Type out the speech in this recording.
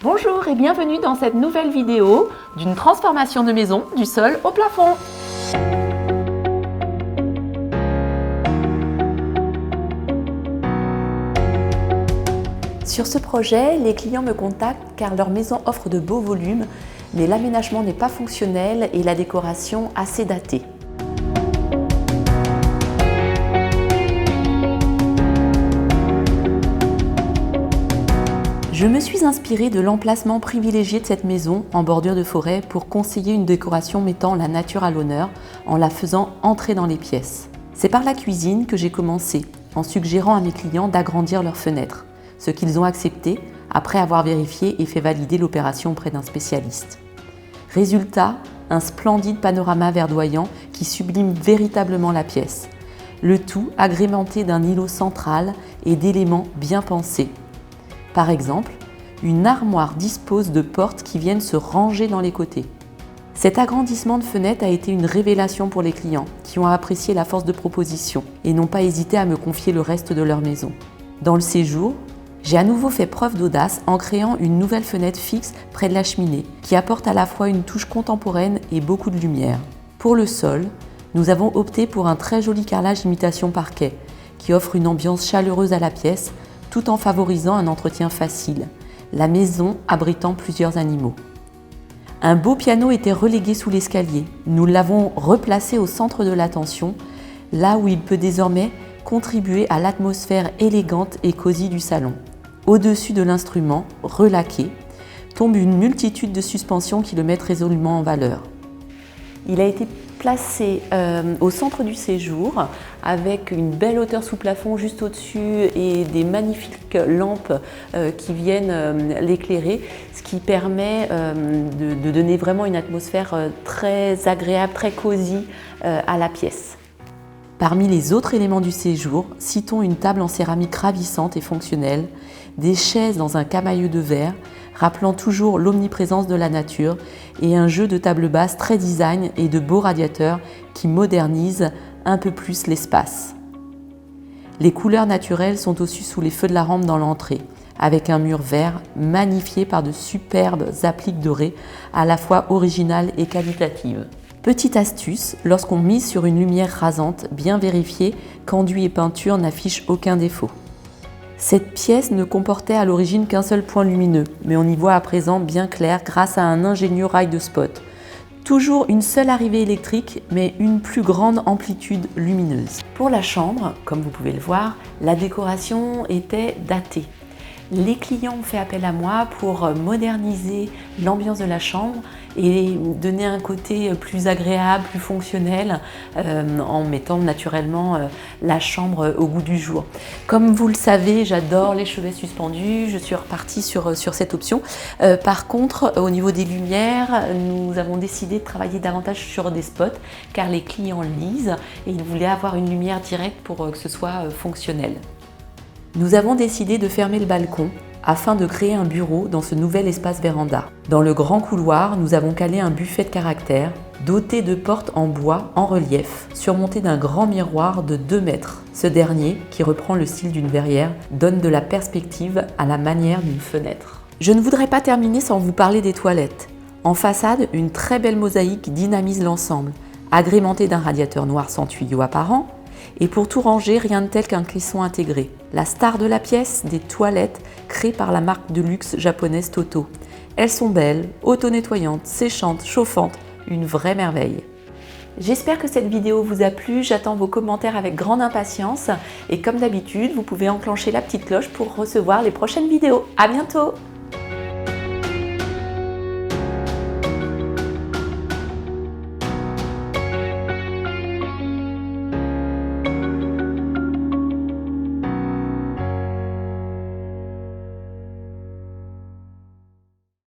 Bonjour et bienvenue dans cette nouvelle vidéo d'une transformation de maison du sol au plafond. Sur ce projet, les clients me contactent car leur maison offre de beaux volumes, mais l'aménagement n'est pas fonctionnel et la décoration assez datée. Je me suis inspirée de l'emplacement privilégié de cette maison en bordure de forêt pour conseiller une décoration mettant la nature à l'honneur en la faisant entrer dans les pièces. C'est par la cuisine que j'ai commencé, en suggérant à mes clients d'agrandir leurs fenêtres, ce qu'ils ont accepté après avoir vérifié et fait valider l'opération auprès d'un spécialiste. Résultat, un splendide panorama verdoyant qui sublime véritablement la pièce. Le tout agrémenté d'un îlot central et d'éléments bien pensés. Par exemple, une armoire dispose de portes qui viennent se ranger dans les côtés. Cet agrandissement de fenêtre a été une révélation pour les clients qui ont apprécié la force de proposition et n'ont pas hésité à me confier le reste de leur maison. Dans le séjour, j'ai à nouveau fait preuve d'audace en créant une nouvelle fenêtre fixe près de la cheminée qui apporte à la fois une touche contemporaine et beaucoup de lumière. Pour le sol, nous avons opté pour un très joli carrelage imitation parquet qui offre une ambiance chaleureuse à la pièce tout en favorisant un entretien facile, la maison abritant plusieurs animaux. Un beau piano était relégué sous l'escalier. Nous l'avons replacé au centre de l'attention, là où il peut désormais contribuer à l'atmosphère élégante et cosy du salon. Au-dessus de l'instrument, relaqué, tombe une multitude de suspensions qui le mettent résolument en valeur. Il a été placé au centre du séjour avec une belle hauteur sous plafond juste au-dessus et des magnifiques lampes qui viennent l'éclairer, ce qui permet de donner vraiment une atmosphère très agréable, très cosy à la pièce. Parmi les autres éléments du séjour, citons une table en céramique ravissante et fonctionnelle, des chaises dans un camailleux de verre, rappelant toujours l'omniprésence de la nature, et un jeu de table basse très design et de beaux radiateurs qui modernisent un peu plus l'espace. Les couleurs naturelles sont aussi sous les feux de la rampe dans l'entrée, avec un mur vert magnifié par de superbes appliques dorées, à la fois originales et qualitatives. Petite astuce, lorsqu'on mise sur une lumière rasante, bien vérifier qu'enduit et peinture n'affichent aucun défaut. Cette pièce ne comportait à l'origine qu'un seul point lumineux, mais on y voit à présent bien clair grâce à un ingénieux rail de spot. Toujours une seule arrivée électrique, mais une plus grande amplitude lumineuse. Pour la chambre, comme vous pouvez le voir, la décoration était datée. Les clients ont fait appel à moi pour moderniser l'ambiance de la chambre et donner un côté plus agréable, plus fonctionnel en mettant naturellement la chambre au goût du jour. Comme vous le savez, j'adore les chevets suspendus, je suis repartie sur cette option. Par contre, au niveau des lumières, nous avons décidé de travailler davantage sur des spots car les clients lisent et ils voulaient avoir une lumière directe pour que ce soit fonctionnel. Nous avons décidé de fermer le balcon afin de créer un bureau dans ce nouvel espace véranda. Dans le grand couloir, nous avons calé un buffet de caractère doté de portes en bois en relief, surmonté d'un grand miroir de 2 mètres. Ce dernier, qui reprend le style d'une verrière, donne de la perspective à la manière d'une fenêtre. Je ne voudrais pas terminer sans vous parler des toilettes. En façade, une très belle mosaïque dynamise l'ensemble, agrémentée d'un radiateur noir sans tuyau apparent. Et pour tout ranger, rien de tel qu'un clisson intégré. La star de la pièce, des toilettes créées par la marque de luxe japonaise Toto. Elles sont belles, auto-nettoyantes, séchantes, chauffantes, une vraie merveille. J'espère que cette vidéo vous a plu, j'attends vos commentaires avec grande impatience et comme d'habitude, vous pouvez enclencher la petite cloche pour recevoir les prochaines vidéos. À bientôt!